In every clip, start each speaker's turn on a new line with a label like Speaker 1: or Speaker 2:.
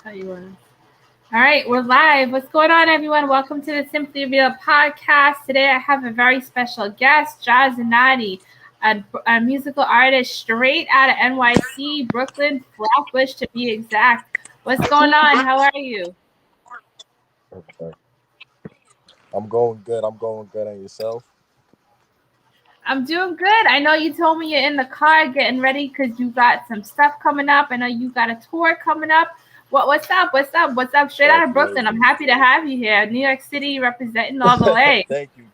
Speaker 1: Tell you what. All right, we're live. What's going on, everyone? Welcome to the Simply Real podcast. Today, I have a very special guest, Jah Zanotti, a musical artist straight out of NYC, Brooklyn, Flatbush to be exact. What's going on? How are you?
Speaker 2: Okay. I'm going good. I'm going good. And yourself?
Speaker 1: I'm doing good. I know you told me you're in the car getting ready because you got some stuff coming up. I know you got a tour coming up. What's up? What's up? What's up? Straight out of Brooklyn. I'm
Speaker 2: Definitely.
Speaker 1: happy to have you here. New York City representing all the way.
Speaker 2: Thank you.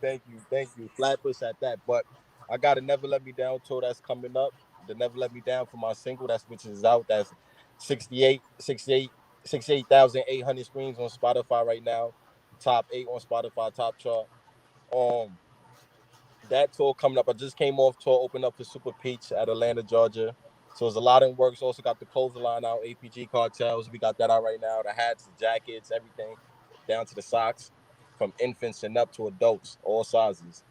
Speaker 2: Flatbush at that. But I got a Never Let Me Down tour that's coming up. The Never Let Me Down for my single that's which is out. That's 68,800 streams on Spotify right now. Top 8 on Spotify, top chart. Um, that tour coming up. I just came off tour, opened up for Super Peach at Atlanta, Georgia. So there's a lot in works. Also got the clothing line out, APG cartels. We got that out right now. The hats, the jackets, everything, down to the socks, from infants and up to adults, all sizes.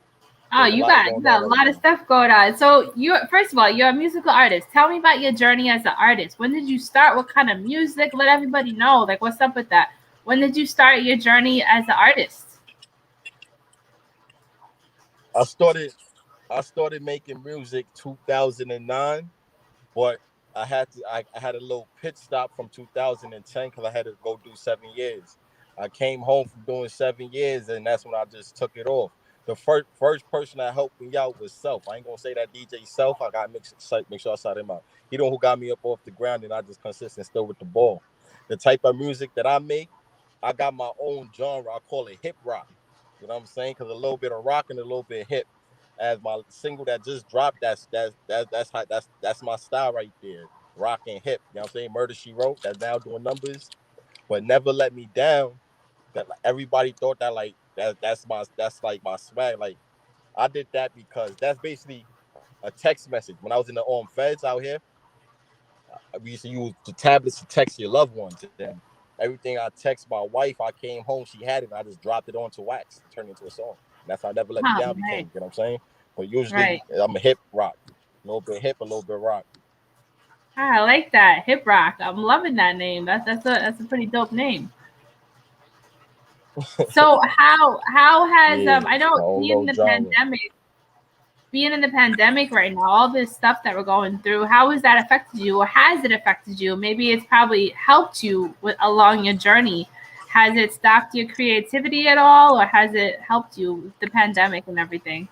Speaker 1: Oh,
Speaker 2: There's a
Speaker 1: you
Speaker 2: lot
Speaker 1: got you
Speaker 2: going on
Speaker 1: got a
Speaker 2: right
Speaker 1: lot of
Speaker 2: now.
Speaker 1: stuff going on. So you first of all, you're a musical artist. Tell me about your journey as an artist. When did you start? What kind of music? Let everybody know. Like what's up with that? When did you start your journey as an artist?
Speaker 2: I started I started making music 2009, but I had a little pit stop from 2010 because I had to go do 7 years. I came home from doing 7 years, and that's when I just took it off. The first person that helped me out was Self. I ain't gonna say that DJ Self. I got make sure I shout him out. He the one who got me up off the ground, and I just consistent still with the ball. The type of music that I make, I got my own genre. I call it hip rock. You know what I'm saying? Because a little bit of rock and a little bit hip. As my single that just dropped, that's my style right there. Rock and hip. You know what I'm saying? Murder She Wrote, that's now doing numbers. But Never Let Me Down, that like, everybody thought that like that's like my swag. Like I did that because that's basically a text message. When I was in the feds out here, we used to use the tablets to text your loved ones. And everything I text my wife, I came home, she had it, and I just dropped it onto wax and turned it into a song. And that's how Never Let Me
Speaker 1: Oh,
Speaker 2: Down
Speaker 1: nice.
Speaker 2: became. You know what I'm saying? But usually
Speaker 1: Right.
Speaker 2: I'm a hip rock, a little bit hip, a little bit rock.
Speaker 1: Ah, I like that. Hip rock. I'm loving that name. That's a pretty dope name. So how has
Speaker 2: Yeah,
Speaker 1: I know
Speaker 2: my own
Speaker 1: being in
Speaker 2: little
Speaker 1: the
Speaker 2: genre.
Speaker 1: pandemic right now, all this stuff that we're going through, how has that affected you or has it affected you? Maybe it's probably helped you along your journey. Has it stopped your creativity at all or has it helped you with the pandemic and everything?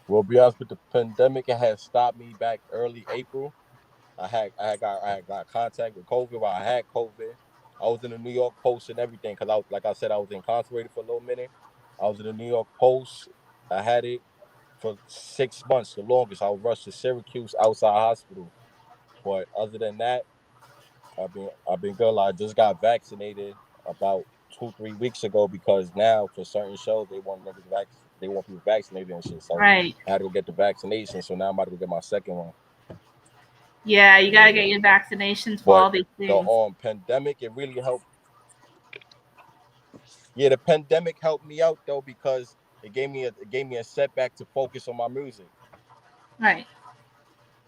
Speaker 2: Well, be honest with the pandemic, it had stopped me back early April. I had got contact with COVID while I had COVID. I was in the New York Post and everything because like I said, I was incarcerated for a little minute. I was in the New York Post. I had it for 6 months, the longest. I was rushed to Syracuse outside hospital. But other than that, I've been good. I just got vaccinated about 2 3 weeks ago because now for certain shows they want people vaccinated and shit. So
Speaker 1: Right.
Speaker 2: I had to go get the vaccination. So now I'm about to go get my second one.
Speaker 1: Yeah, you got to get
Speaker 2: Yeah.
Speaker 1: your vaccinations for
Speaker 2: But
Speaker 1: all these
Speaker 2: the
Speaker 1: things.
Speaker 2: pandemic, it really helped. Yeah, the pandemic helped me out though because it gave me a setback to focus on my music.
Speaker 1: Right.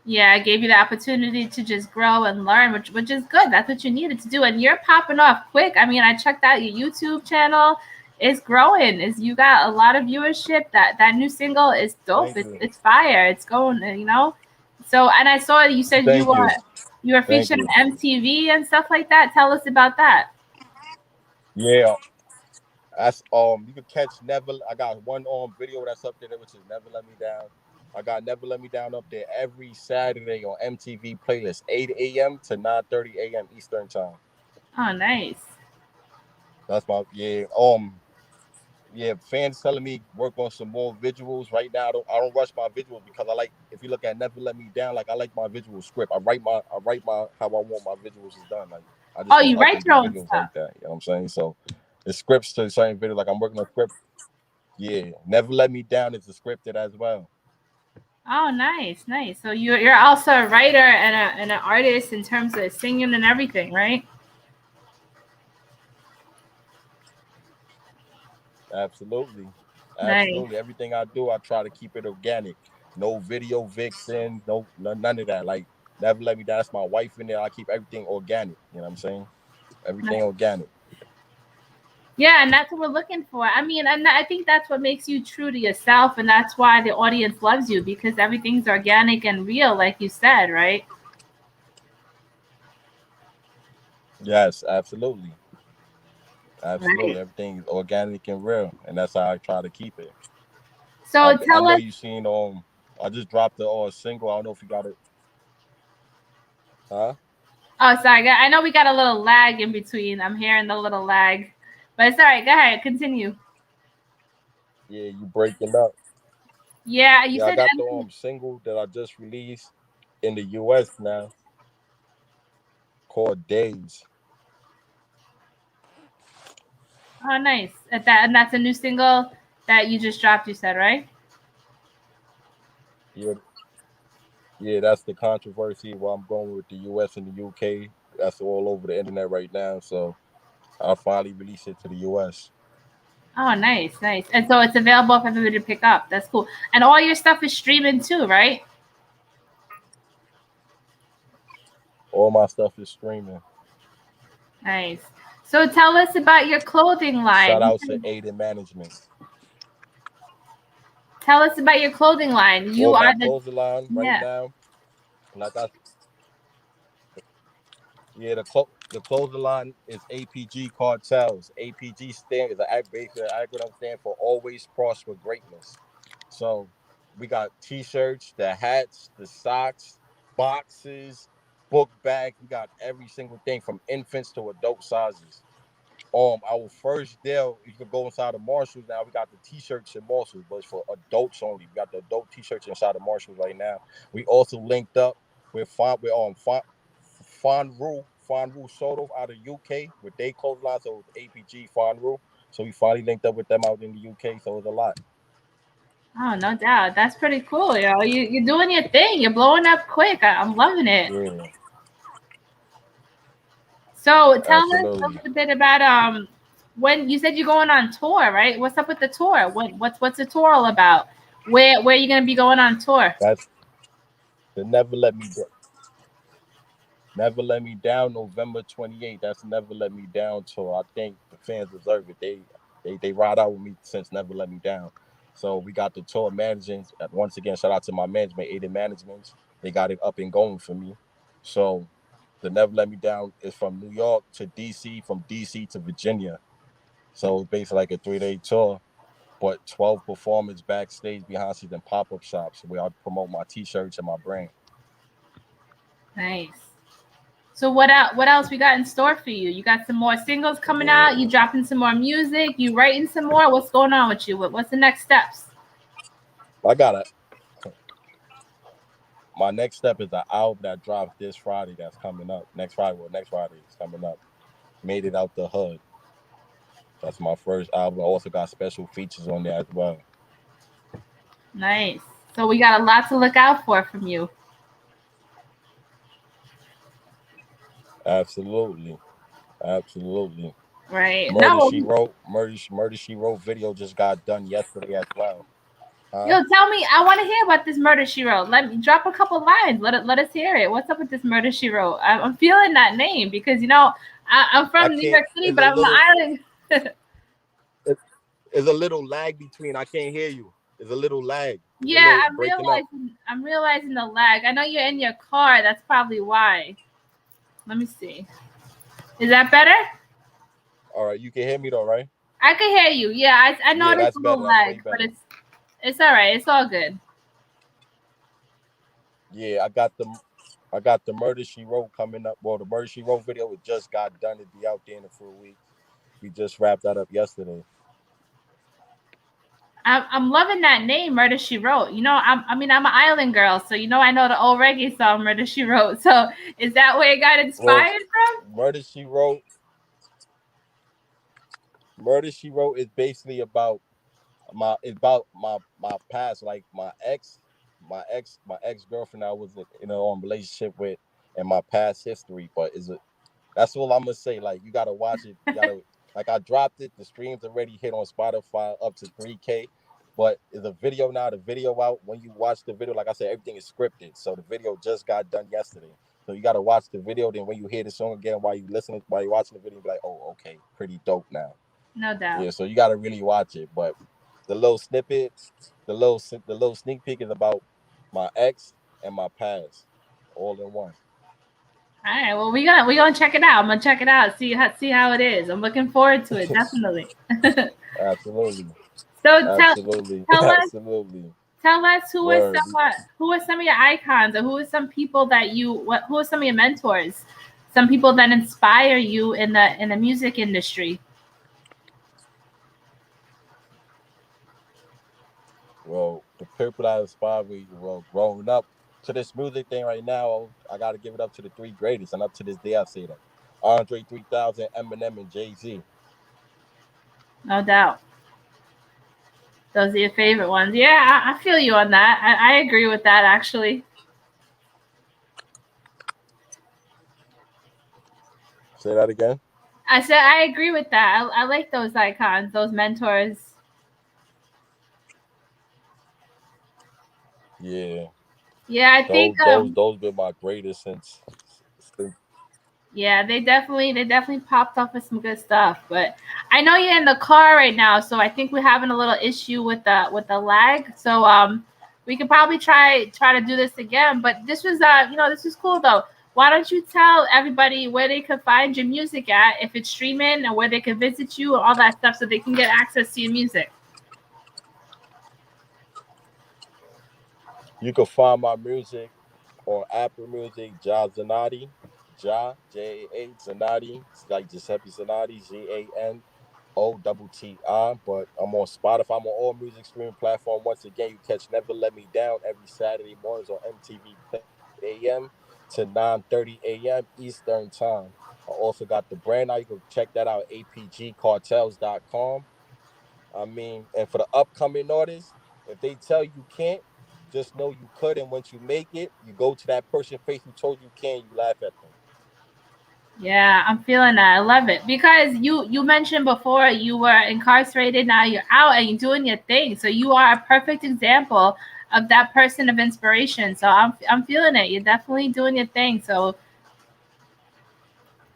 Speaker 1: Yeah, it gave you the opportunity to just grow and learn, which is good. That's what you needed to do, and you're popping off quick. I mean, I checked out your YouTube channel; it's growing. Is you got a lot of viewership. That new single is dope.
Speaker 2: Thank you.
Speaker 1: It's fire. It's going. So, and I saw you said
Speaker 2: Thank you.
Speaker 1: you were
Speaker 2: Thank
Speaker 1: featured
Speaker 2: you.
Speaker 1: on MTV and stuff like that. Tell us about that.
Speaker 2: Yeah. That's you can catch Never. I got one video that's up there which is Never Let Me Down. I got Never Let Me Down up there every Saturday on MTV playlist, 8 a.m. to 9:30 a.m. Eastern time.
Speaker 1: Oh, nice.
Speaker 2: That's my yeah, fans telling me work on some more visuals. Right now I don't rush my visuals because I like if you look at Never Let Me Down, like I like my visual script. I write my how I want my visuals is done. Like I just
Speaker 1: Oh,
Speaker 2: don't
Speaker 1: you
Speaker 2: up
Speaker 1: write
Speaker 2: and
Speaker 1: your
Speaker 2: do
Speaker 1: own
Speaker 2: videos
Speaker 1: stuff.
Speaker 2: like that. You know what I'm saying? So the scripts to the same video, like I'm working on script. Yeah. Never Let Me Down is scripted as well.
Speaker 1: Oh, nice, nice. So you're also a writer and an artist in terms of singing and everything, right?
Speaker 2: Absolutely.
Speaker 1: Nice.
Speaker 2: Absolutely. Everything I do, I try to keep it organic. No video vixen, none of that. Like Never Let Me Down. That's my wife in there. I keep everything organic. You know what I'm saying? Everything organic.
Speaker 1: Yeah, and that's what we're looking for. I mean, and I think that's what makes you true to yourself, and that's why the audience loves you, because everything's organic and real, like you said, right?
Speaker 2: Yes, absolutely. Absolutely.
Speaker 1: Right.
Speaker 2: Everything is organic and real. And that's how I try to keep it.
Speaker 1: So
Speaker 2: I
Speaker 1: tell
Speaker 2: know
Speaker 1: us.
Speaker 2: you seen I just dropped the single. I don't know if you got it. Huh?
Speaker 1: Oh, sorry. I know we got a little lag in between. I'm hearing the little lag, but it's all right. Go ahead, continue.
Speaker 2: Yeah, you breaking up.
Speaker 1: Yeah, you
Speaker 2: Yeah, I
Speaker 1: said.
Speaker 2: got the single that I just released in the US now called Days.
Speaker 1: Oh, nice. At that, and that's a new single that you just dropped. You said, right?
Speaker 2: Yeah, yeah, that's the controversy where I'm going with the US and the UK. That's all over the internet right now. So I'll finally release it to the US.
Speaker 1: Oh, nice, nice. And so it's available for everybody to pick up. That's cool. And all your stuff is streaming too, right?
Speaker 2: All my stuff is streaming.
Speaker 1: Nice. So tell us about your clothing
Speaker 2: Shout
Speaker 1: line.
Speaker 2: out to Aiden Management.
Speaker 1: Tell us about your clothing line. You
Speaker 2: Well, my
Speaker 1: are the
Speaker 2: clothing line right
Speaker 1: yeah.
Speaker 2: now, like I yeah, the clothing line is APG Cartels. APG is basically an acronym stand for Always Prosper Greatness. So we got t-shirts, the hats, the socks, boxes, book bags. We got every single thing from infants to adult sizes. Our first deal, you could go inside the Marshalls now. We got the t-shirts and Marshalls, but it's for adults only. We got the adult t-shirts inside the Marshalls right now. We also linked up with Fonru Soto out of UK with they clothes line, so it's APG Fonru. So we finally linked up with them out in the UK. So it's a lot.
Speaker 1: Oh, no doubt. That's pretty cool. You're doing your thing. You're blowing up quick. I'm loving it.
Speaker 2: Yeah,
Speaker 1: So tell us a
Speaker 2: absolutely.
Speaker 1: little bit about when you said you're going on tour, right? What's up with the tour? What's the tour all about? Where are you gonna be going on tour?
Speaker 2: That's the Never Let Me Down, November 28th. That's Never Let Me Down tour. I think the fans deserve it. They ride out with me since Never Let Me Down. So we got the tour managing. Once again, shout out to my management, Aiden Management. They got it up and going for me. So the Never Let Me Down is from New York to DC, from DC to Virginia. So it's basically like a 3-day tour, but 12 performers backstage, behind scenes, and pop-up shops where I promote my t-shirts and my brand.
Speaker 1: Nice. So what else we got in store for you? You got some more singles coming
Speaker 2: Yeah,
Speaker 1: out, you dropping some more music, you writing some more? What's going on with you? What's the next steps?
Speaker 2: I got it. My next step is an album that drops this Friday. That's coming up next Friday. Well, next Friday is coming up. Made it out the hood. That's my first album. I also got special features on there as well.
Speaker 1: Nice. So we got a lot to look out for from you.
Speaker 2: Absolutely, absolutely.
Speaker 1: Right.
Speaker 2: Murder
Speaker 1: No,
Speaker 2: She Wrote, Murder She Wrote video just got done yesterday as well. Huh?
Speaker 1: yo, tell me. I want to hear about this murder she wrote. Let me drop a couple lines. Let us hear it. What's up with this murder she wrote? I'm feeling that name because I'm
Speaker 2: I
Speaker 1: from New
Speaker 2: can't.
Speaker 1: York City, but I'm on the island.
Speaker 2: It, it's a little lag between. I can't hear you. It's a little lag. It's a
Speaker 1: Yeah,
Speaker 2: little
Speaker 1: I'm
Speaker 2: breaking up.
Speaker 1: realizing. I'm realizing the lag. I know you're in your car. That's probably why. Let me see. Is that better?
Speaker 2: All right, you can hear me though, right?
Speaker 1: I can hear you. Yeah, I
Speaker 2: Yeah,
Speaker 1: noticed
Speaker 2: that's
Speaker 1: a little
Speaker 2: better. That's way
Speaker 1: lag, but
Speaker 2: better.
Speaker 1: it's all right. It's all good.
Speaker 2: Yeah, I got the Murder She Wrote coming up. Well, the Murder She Wrote video it just got done. It'll be out there in a few weeks. We just wrapped that up yesterday.
Speaker 1: I'm loving that name, Murder She Wrote. I'm an island girl, so I know the old reggae song Murder She Wrote. So is that where it got
Speaker 2: Well,
Speaker 1: inspired from?
Speaker 2: Murder She Wrote, Murder She Wrote is basically about my past, like my ex girlfriend I was in a relationship with, and my past history. But is it? That's all I'm gonna say. Like you gotta watch it. You gotta like I dropped it. The streams already hit on Spotify up to 3K. But the video now, the video out, when you watch the video, like I said, everything is scripted. So the video just got done yesterday. So you got to watch the video. Then when you hear the song again, while you're watching the video, you be like, oh, okay, pretty dope now.
Speaker 1: No doubt.
Speaker 2: Yeah, so you got to really watch it. But the little snippet, the little sneak peek is about my ex and my past, all in one.
Speaker 1: All right. Well, we gonna check it out. I'm gonna check it out. See how it is. I'm looking forward to it. Definitely.
Speaker 2: Absolutely.
Speaker 1: So
Speaker 2: Absolutely.
Speaker 1: tell us
Speaker 2: Absolutely.
Speaker 1: who
Speaker 2: Word.
Speaker 1: are some of your icons, or who are some people that who are some of your mentors, some people that inspire you in the music industry.
Speaker 2: Well, the people that inspire me, well, growing up to this music thing right now, I got to give it up to the three greatest, and up to this day I say that: Andre 3000, Eminem, and Jay-Z.
Speaker 1: No doubt. Those are your favorite ones. Yeah, I feel you on that. I agree with that, actually.
Speaker 2: Say that again.
Speaker 1: I said I agree with that. I like those icons, those mentors.
Speaker 2: Yeah.
Speaker 1: Yeah, I think
Speaker 2: those been my greatest since.
Speaker 1: Yeah, they definitely popped off with some good stuff. But I know you're in the car right now, so I think we're having a little issue with the lag. So we could probably try to do this again. But this was this was cool though. Why don't you tell everybody where they could find your music at, if it's streaming, and where they could visit you and all that stuff, so they can get access to your music.
Speaker 2: You can find my music on Apple Music, Jah Zanotti, Jah J-A Zanotti, it's like Giuseppe Zanotti, Zanotti. But I'm on Spotify. I'm on all music streaming platform. Once again, you catch Never Let Me Down every Saturday mornings on MTV AM to 9:30 a.m. Eastern Time. I also got the brand now. You can check that out, apgcartels.com. I mean, and for the upcoming artists, if they tell you can't, just know you could. And once you make it, you go to that person face who told you can, you laugh at them.
Speaker 1: Yeah, I'm feeling that. I love it because you mentioned before you were incarcerated. Now you're out and you're doing your thing. So you are a perfect example of that person of inspiration. So I'm feeling it. You're definitely doing your thing. So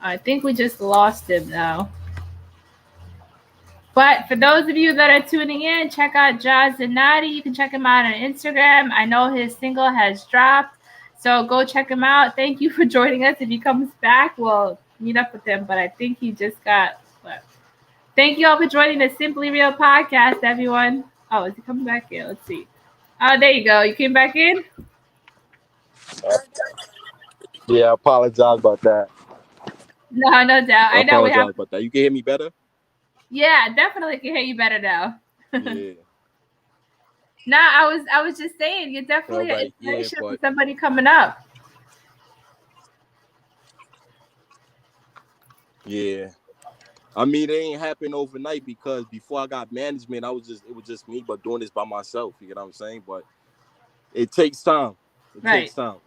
Speaker 1: I think we just lost him now. But for those of you that are tuning in, check out Jah Zanotti. You can check him out on Instagram. I know his single has dropped, so go check him out. Thank you for joining us. If he comes back, we'll meet up with him. But I think he just got left. Thank you all for joining the Simply Real podcast, everyone. Oh, is he coming back in? Let's see. Oh, there you go. You came back in?
Speaker 2: Uh, yeah, I apologize about that.
Speaker 1: No, no doubt.
Speaker 2: I
Speaker 1: I know we have.
Speaker 2: apologize about that. You can hear me better?
Speaker 1: Yeah, definitely can hear you better now.
Speaker 2: Yeah.
Speaker 1: Nah, I was just saying you're definitely an inspiration for somebody coming up.
Speaker 2: Yeah. I mean, it ain't happened overnight because before I got management, it was just me, but doing this by myself. You know what I'm saying? But it takes time. It takes time.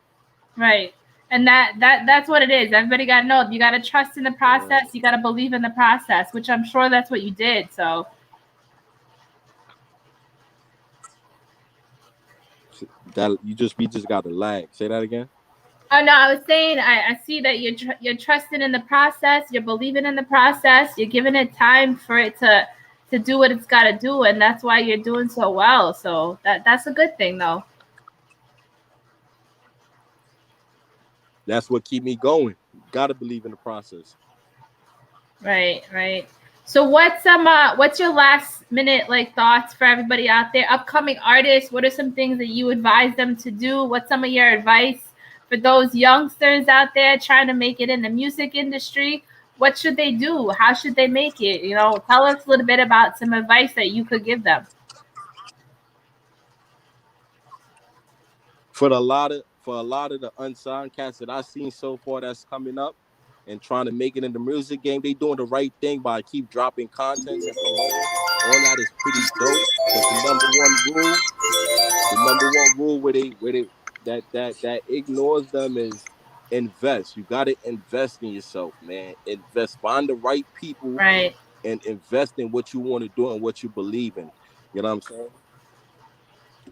Speaker 1: Right. And that's what it is. Everybody got to know. You got to trust in the process. You got to believe in the process, which I'm sure that's what you did. So
Speaker 2: that we just got to lag. Say that again.
Speaker 1: Oh no, I was saying I see that you're trusting in the process. You're believing in the process. You're giving it time for it to do what it's got to do, and that's why you're doing so well. So that's a good thing, though.
Speaker 2: That's what keep me going. Got to believe in the process.
Speaker 1: Right, right. So what's your last minute thoughts for everybody out there? Upcoming artists, what are some things that you advise them to do? What's some of your advice for those youngsters out there trying to make it in the music industry? What should they do? How should they make it? Tell us a little bit about some advice that you could give them.
Speaker 2: For a lot of the unsigned cats that I've seen so far that's coming up and trying to make it in the music game, they doing the right thing by keep dropping content and promoting. All that is pretty dope. But the number one rule that ignores them is invest. You got to invest in yourself, man. Invest. Find the right people,
Speaker 1: right,
Speaker 2: and invest in what you want to do and what you believe in. You know what I'm saying?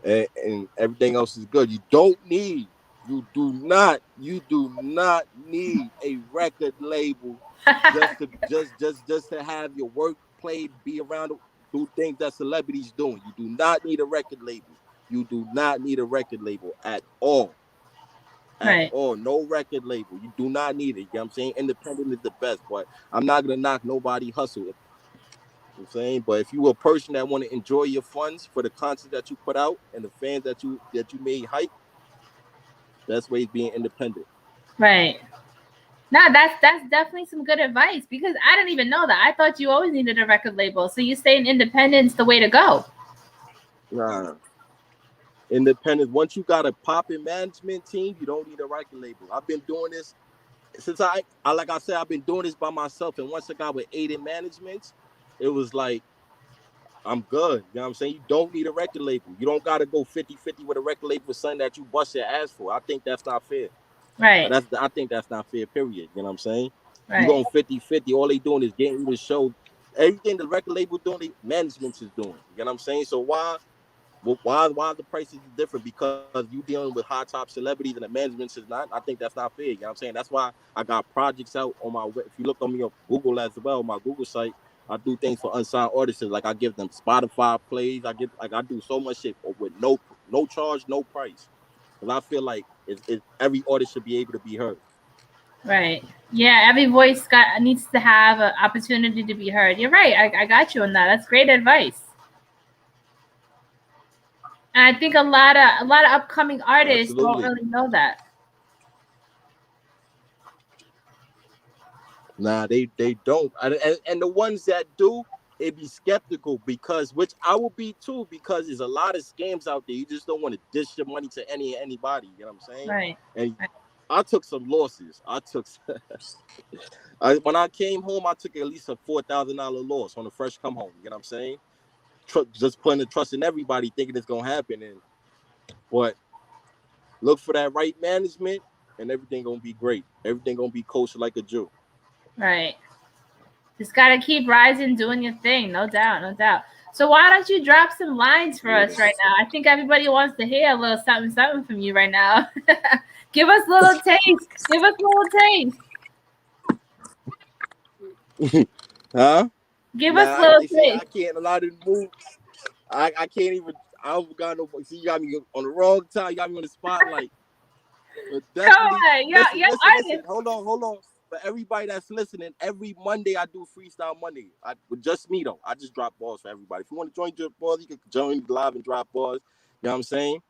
Speaker 2: and everything else is good. You do not need a record label just to have your work played, be around, do things that celebrities doing. You do not need a record label. You do not need a record label at all. At
Speaker 1: Right.
Speaker 2: all. No record label. You do not need it. You know what I'm saying? Independent is the best, but I'm not gonna knock nobody hustle. You know what I'm saying, but if you a person that want to enjoy your funds for the content that you put out and the fans that you made hype, best way is being independent.
Speaker 1: Right. No, that's definitely some good advice because I didn't even know that. I thought you always needed a record label. So you saying independence the way to go.
Speaker 2: Nah. Independent. Once you got a popping management team, you don't need a record label. I've been doing this since I like I said, I've been doing this by myself. And once I got with 8 in managements, it was like I'm good. You know what I'm saying? You don't need a record label. You don't gotta go 50-50 with a record label for something that you bust your ass for. I think that's not fair.
Speaker 1: Right.
Speaker 2: I think that's not fair, period. You know what I'm saying? You
Speaker 1: Right.
Speaker 2: going 50-50, all they doing is getting you to show everything the record label doing, the management is doing. You know what I'm saying? So why the prices is different? Because you dealing with high top celebrities and the management is not. I think that's not fair. You know what I'm saying? That's why I got projects out on my if you look on me on Google as well, my Google site, I do things for unsigned artists. Like I give them Spotify plays. I do so much shit with no charge, no price. Because I feel like every artist should be able to be heard.
Speaker 1: Right. Yeah, every voice needs to have an opportunity to be heard. You're right. I got you on that. That's great advice. And I think a lot of upcoming artists don't
Speaker 2: Absolutely.
Speaker 1: really know that.
Speaker 2: Nah, they don't. And the ones that do, it be skeptical because which I will be too because there's a lot of scams out there. You just don't want to dish your money to anybody. You know what I'm saying?
Speaker 1: Right.
Speaker 2: And
Speaker 1: Right.
Speaker 2: I took some losses. When I came home, I took at least a $4,000 loss on the fresh come home. You know what I'm saying? Just putting the trust in everybody, thinking it's gonna happen. But look for that right management, and everything gonna be great. Everything gonna be kosher like a Jew.
Speaker 1: Right. Just gotta keep rising, doing your thing. No doubt. No doubt. So why don't you drop some lines for us
Speaker 2: Yeah.
Speaker 1: right now? I think everybody wants to hear a little something, something from you right now. Give us a little taste. Give us a little taste.
Speaker 2: Huh?
Speaker 1: Give us a
Speaker 2: Nah,
Speaker 1: little
Speaker 2: they say
Speaker 1: taste.
Speaker 2: I can't. A lot of move. I can't even. I don't got no. See, you got me on the wrong time. You got me on the spotlight. But
Speaker 1: Come
Speaker 2: definitely
Speaker 1: on,
Speaker 2: listen,
Speaker 1: you're
Speaker 2: listen.
Speaker 1: artist.
Speaker 2: Hold on. For everybody that's listening, every Monday I do Freestyle Monday. With just me though. I just drop balls for everybody. If you want to join the balls, you can join live and drop balls. You know what I'm saying?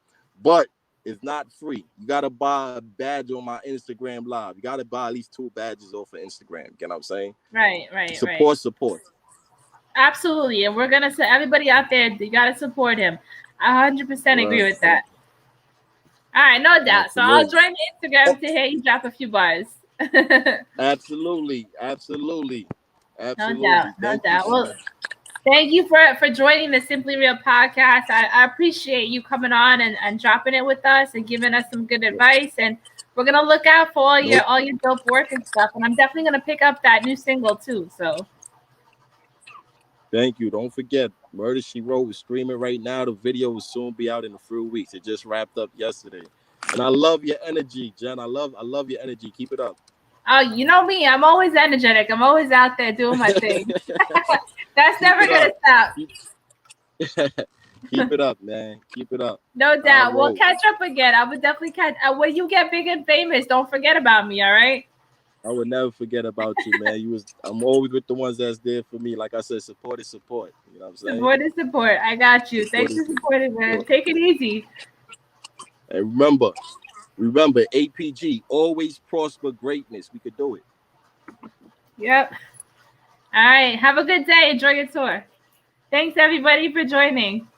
Speaker 2: But it's not free. You gotta buy a badge on my Instagram live. You gotta buy at least 2 badges off of Instagram. You know what I'm saying?
Speaker 1: Right, right, right.
Speaker 2: Support.
Speaker 1: Absolutely. And we're gonna say everybody out there, you gotta support him. I 100% agree
Speaker 2: Right.
Speaker 1: with that. All right, no doubt. So I'll
Speaker 2: Absolutely.
Speaker 1: join Instagram to hear you drop a few bars.
Speaker 2: Absolutely.
Speaker 1: No doubt, no
Speaker 2: Thank you
Speaker 1: doubt.
Speaker 2: so
Speaker 1: Well,
Speaker 2: much.
Speaker 1: thank you for joining the Simply Real podcast. I appreciate you coming on and dropping it with us and giving us some good advice. And we're gonna look out for all your dope work and stuff. And I'm definitely gonna pick up that new single too. So
Speaker 2: Thank you. Don't forget, Murder She Wrote is streaming right now. The video will soon be out in a few weeks. It just wrapped up yesterday. And I love your energy, Jen. I love your energy. Keep it up.
Speaker 1: oh, you know me, I'm always energetic. I'm always out there doing my thing. That's
Speaker 2: Keep
Speaker 1: never
Speaker 2: it
Speaker 1: gonna
Speaker 2: up.
Speaker 1: stop.
Speaker 2: Keep, keep it up, man. Keep it up.
Speaker 1: No
Speaker 2: I
Speaker 1: doubt. We'll
Speaker 2: roll.
Speaker 1: catch up again. I would definitely catch. When you get big and famous, don't forget about me. All right.
Speaker 2: I would never forget about you, man. I'm always with the ones that's there for me. Like I said, support is support. You know what I'm saying?
Speaker 1: Support is support. I got you.
Speaker 2: Support
Speaker 1: Thanks
Speaker 2: is
Speaker 1: for supporting, man.
Speaker 2: support.
Speaker 1: Take it easy.
Speaker 2: And remember, APG, always prosper greatness. We could do it.
Speaker 1: Yep. All right. Have a good day. Enjoy your tour. Thanks everybody for joining.